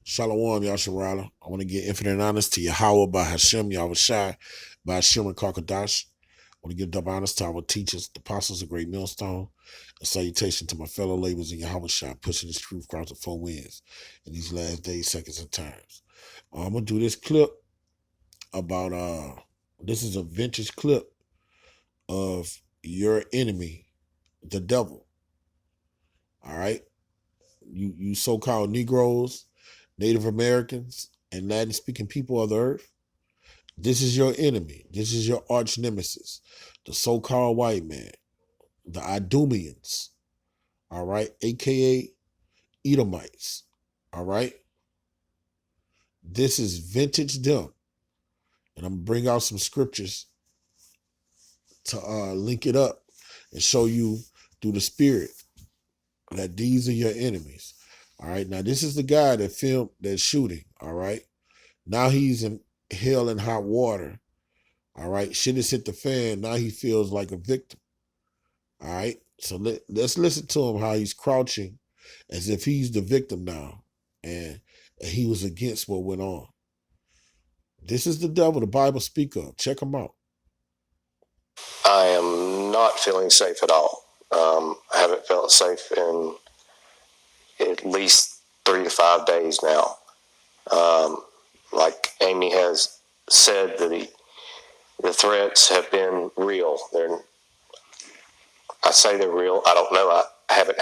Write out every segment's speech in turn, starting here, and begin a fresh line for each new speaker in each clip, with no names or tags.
Shalom, Yasharala. I want to give infinite honors to Yahweh by Hashem, Yahushai, by Hashem and Karkadash. I want to give double honors to our teachers, the apostles of Great Millstone. A salutation to my fellow laborers in Yahushai, pushing this truth across the four winds in these last days, seconds, and times. I'm going to do this clip about, this is a vintage clip of your enemy, the devil. All right? You so-called Negroes, Native Americans, and Latin-speaking people of the earth, this is your enemy. This is your arch nemesis, the so-called white man, the Idumeans, all right, a.k.a. Edomites, all right? This is vintage them, and I'm going to bring out some scriptures to link it up and show you through the spirit that these are your enemies, all right? Now, this is the guy that filmed that shooting, all right? Now he's in hell and hot water. All right. Shit has hit the fan. Now he feels like a victim. All right. So let's listen to him how he's crouching as if he's the victim now. And he was against what went on. This is the devil the Bible speak of. Check him out.
I am not feeling safe at all. I haven't felt safe in at least 3 to 5 days now. Like Amy has said, that the threats have been real. I say they're real. I don't know. I haven't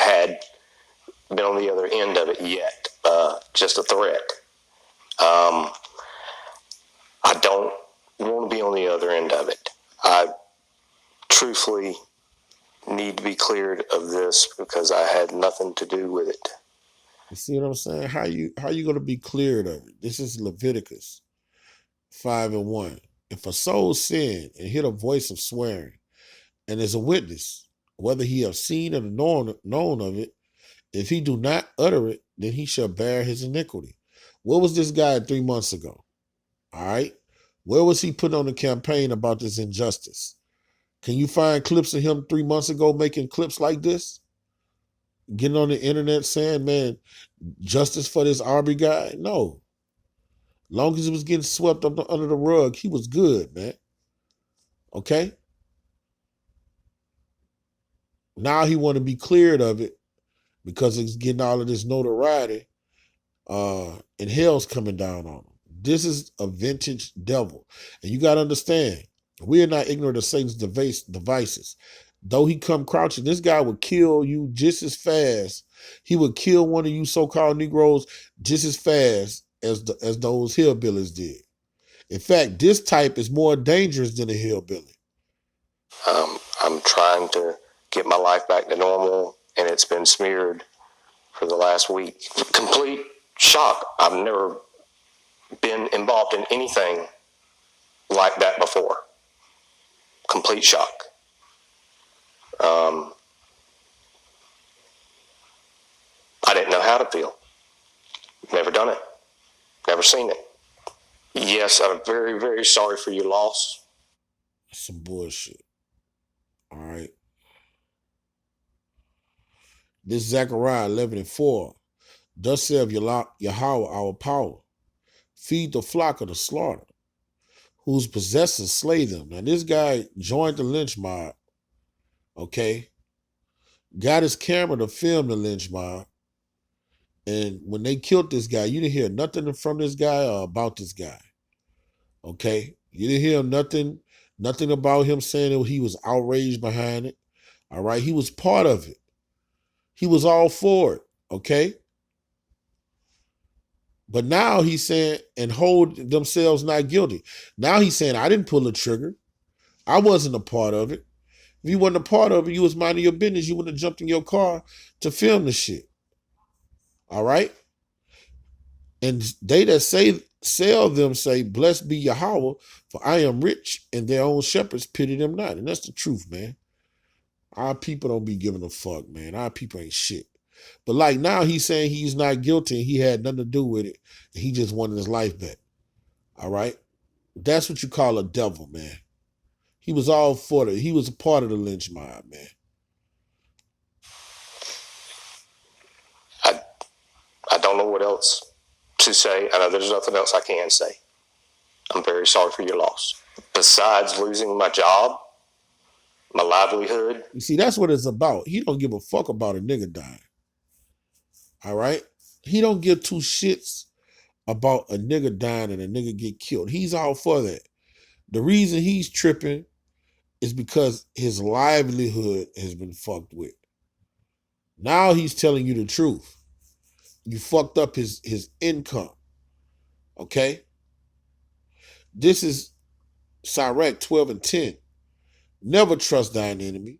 been on the other end of it yet. Just a threat. I don't want to be on the other end of it. I truthfully need to be cleared of this because I had nothing to do with it.
You see what I'm saying? How you going to be cleared of it? This is Leviticus 5:1. If a soul sin and hear the voice of swearing, and is a witness, whether he have seen or known of it, if he do not utter it, then he shall bear his iniquity. Where was this guy 3 months ago? All right. Where was he putting on the campaign about this injustice? Can you find clips of him 3 months ago making clips like this? Getting on the internet saying, man, justice for this Arbery guy? No. Long as it was getting swept up under the rug, he was good, man. Okay? Now he want to be cleared of it because it's getting all of this notoriety, and hell's coming down on him. This is a vintage devil. And you got to understand, we are not ignorant of Satan's devices. Though he come crouching, this guy would kill you just as fast. He would kill one of you so-called Negroes just as fast as those hillbillies did. In fact, this type is more dangerous than a hillbilly.
I'm trying to get my life back to normal, and it's been smeared for the last week. Complete shock. I've never been involved in anything like that before. Complete shock. I didn't know how to feel. Never done it. Never seen it. Yes, I'm very, very sorry for your loss.
Some bullshit. All right. This Zechariah 11:4. Thus saith Yahweh our power. Feed the flock of the slaughter, whose possessors slay them. Now this guy joined the lynch mob. Okay. Got his camera to film the lynch mob. And when they killed this guy, you didn't hear nothing from this guy or about this guy. Okay? You didn't hear nothing about him saying that he was outraged behind it. All right? He was part of it. He was all for it. Okay? But now he's saying, and hold themselves not guilty. Now he's saying, I didn't pull the trigger. I wasn't a part of it. If you wasn't a part of it, you was minding your business. You wouldn't have jumped in your car to film the shit. All right? And they that sell them say, blessed be Yahweh, for I am rich, and their own shepherds pity them not. And that's the truth, man. Our people don't be giving a fuck, man. Our people ain't shit. But like now he's saying he's not guilty and he had nothing to do with it. He just wanted his life back. All right? That's what you call a devil, man. He was all for it. He was a part of the lynch mob, man.
I don't know what else to say, I know there's nothing else I can say. I'm very sorry for your loss. Besides losing my job, my livelihood.
You see, that's what it's about. He don't give a fuck about a nigga dying. All right? He don't give two shits about a nigga dying and a nigga get killed. He's all for that. The reason he's tripping is because his livelihood has been fucked with. Now he's telling you the truth. You fucked up his income. Okay? This is Sirach 12 and 10. Never trust thine enemy,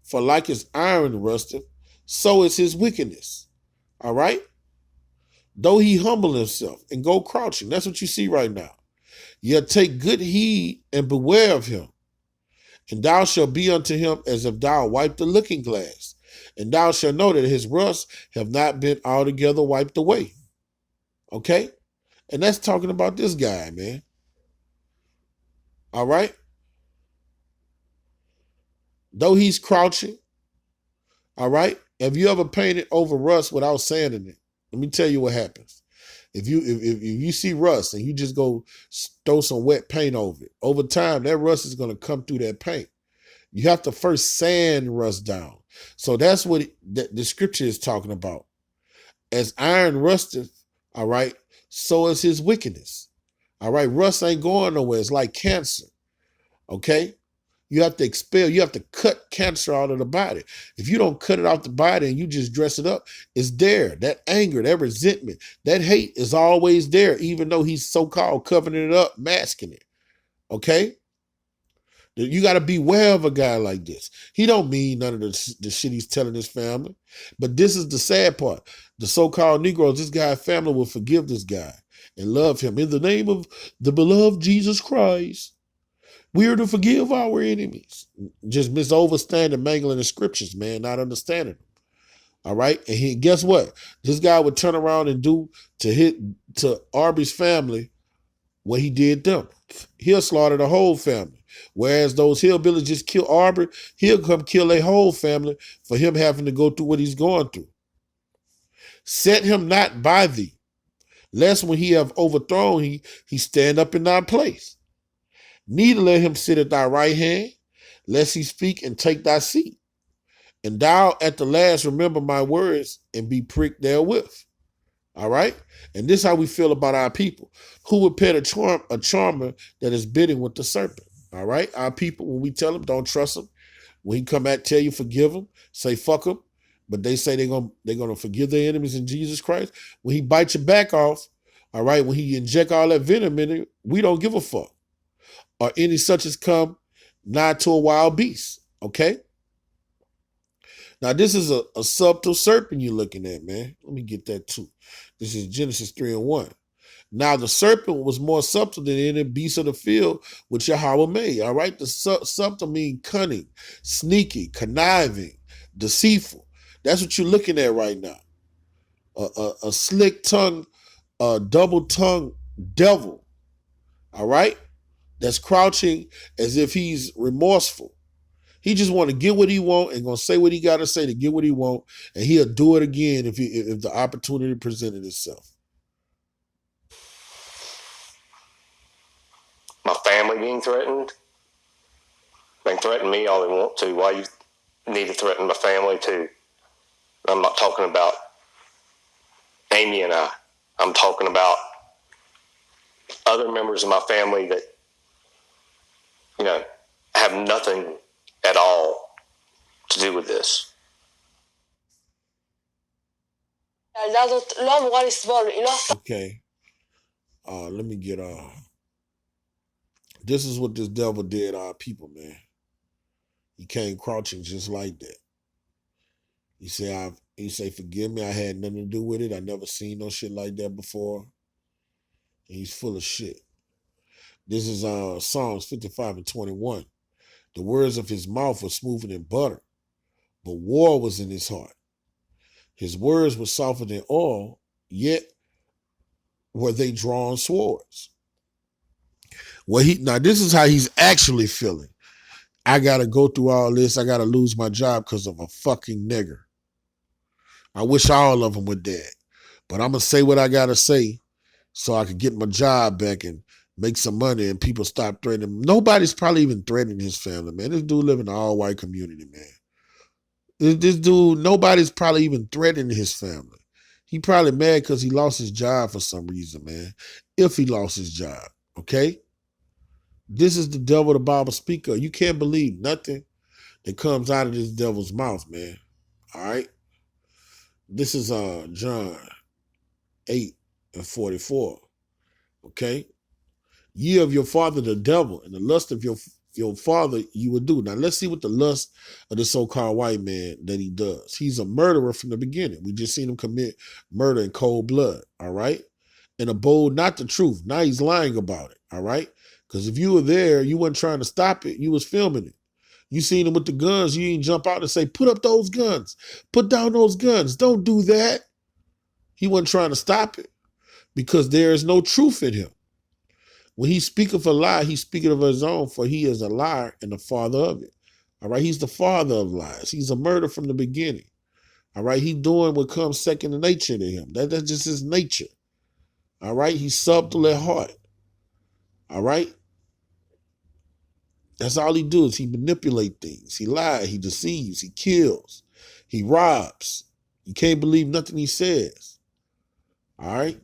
for like his iron rusteth, so is his wickedness. All right? Though he humble himself and go crouching. That's what you see right now. Yet take good heed and beware of him. And thou shalt be unto him as if thou wiped the looking glass. And thou shalt know that his rust have not been altogether wiped away. Okay? And that's talking about this guy, man. All right? Though he's crouching, all right? Have you ever painted over rust without sanding it? Let me tell you what happens. If you see rust and you just go throw some wet paint over it, over time, that rust is going to come through that paint. You have to first sand rust down. So that's what the scripture is talking about. As iron rusteth, all right, so is his wickedness. All right, rust ain't going nowhere. It's like cancer, okay? You have to expel, you have to cut cancer out of the body. If you don't cut it out the body and you just dress it up, it's there. That anger, that resentment, that hate is always there, even though he's so-called covering it up, masking it. Okay? You got to beware of a guy like this. He don't mean none of the shit he's telling his family. But this is the sad part. The so-called Negroes, this guy's family will forgive this guy and love him in the name of the beloved Jesus Christ. We are to forgive our enemies. Just misunderstanding, mangling the scriptures, man, not understanding them. All right? And guess what? This guy would turn around and do to Arby's family what he did them. He'll slaughter the whole family. Whereas those hillbillies just kill Arby, he'll come kill their whole family for him having to go through what he's going through. Set him not by thee, lest when he have overthrown, he stand up in thy place. Neither let him sit at thy right hand, lest he speak and take thy seat. And thou at the last remember my words and be pricked therewith. All right? And this is how we feel about our people. Who would pet a charmer that is bidding with the serpent? All right? Our people, when we tell them, don't trust them. When he come back, tell you, forgive them, say fuck them. But they say they're gonna forgive their enemies in Jesus Christ. When he bites your back off, all right, when he inject all that venom in it, we don't give a fuck. Or any such as come nigh to a wild beast. Okay? Now, this is a subtle serpent you're looking at, man. Let me get that too. This is Genesis 3 and 1. Now, the serpent was more subtle than any beast of the field which Yahweh made. All right? The subtle mean cunning, sneaky, conniving, deceitful. That's what you're looking at right now. A slick-tongued, double-tongued devil. All right? That's crouching as if he's remorseful. He just want to get what he want and gonna say what he got to say to get what he want, and he'll do it again if the opportunity presented itself.
My family being threatened. They can threaten me all they want to. Why you need to threaten my family too? I'm not talking about Amy and I. I'm talking about other members of my family that, you know, have nothing at all to do with this.
Okay. Let me get this is what this devil did our people, man. He came crouching just like that. He say, forgive me, I had nothing to do with it. I never seen no shit like that before. And he's full of shit. This is Psalms 55 and 21. The words of his mouth were smoother than butter, but war was in his heart. His words were softer than oil, yet were they drawn swords. Now this is how he's actually feeling. I gotta go through all this. I gotta lose my job because of a fucking nigger. I wish all of them were dead, but I'm gonna say what I gotta say so I could get my job back and make some money and people stop threatening him. Nobody's probably even threatening his family, man. This dude live in an all-white community, man. This dude, nobody's probably even threatening his family. He probably mad because he lost his job for some reason, man. If he lost his job, okay? This is the devil the Bible speaker. You can't believe nothing that comes out of this devil's mouth, man. All right? This is John 8:44. Okay? Ye of your father the devil, and the lust of your father you will do. Now let's see what the lust of the so-called white man that he does. He's a murderer from the beginning. We just seen him commit murder in cold blood, all right? And abode not the truth. Now he's lying about it, all right? Because if you were there, you weren't trying to stop it. You was filming it. You seen him with the guns. You ain't jump out and say, put up those guns. Put down those guns. Don't do that. He wasn't trying to stop it because there is no truth in him. When he speaketh a lie, he's speaking of his own, for he is a liar and the father of it. All right, he's the father of lies. He's a murderer from the beginning. All right, he's doing what comes second in nature to him. That's just his nature. All right, he's subtle at heart. All right, that's all he does. He manipulates things. He lies. He deceives. He kills. He robs. You can't believe nothing he says. All right.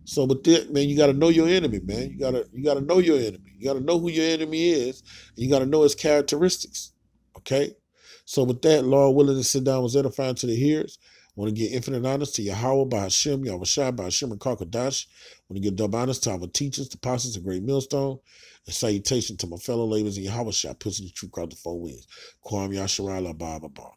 So with that, man, you got to know your enemy, man. You gotta know your enemy. You got to know who your enemy is, and you got to know his characteristics. Okay? So with that, Lord willing to sit down was edifying to the hearers. I want to give infinite honors to Yahweh by Hashem, Yahushua by Hashem and Kakadash. I want to give double honors to our teachers, the apostles, the great millstone, and salutation to my fellow laborers in Yahushua, pushing the truth across the four winds. Kwam Yasharala Ba Ba Ba.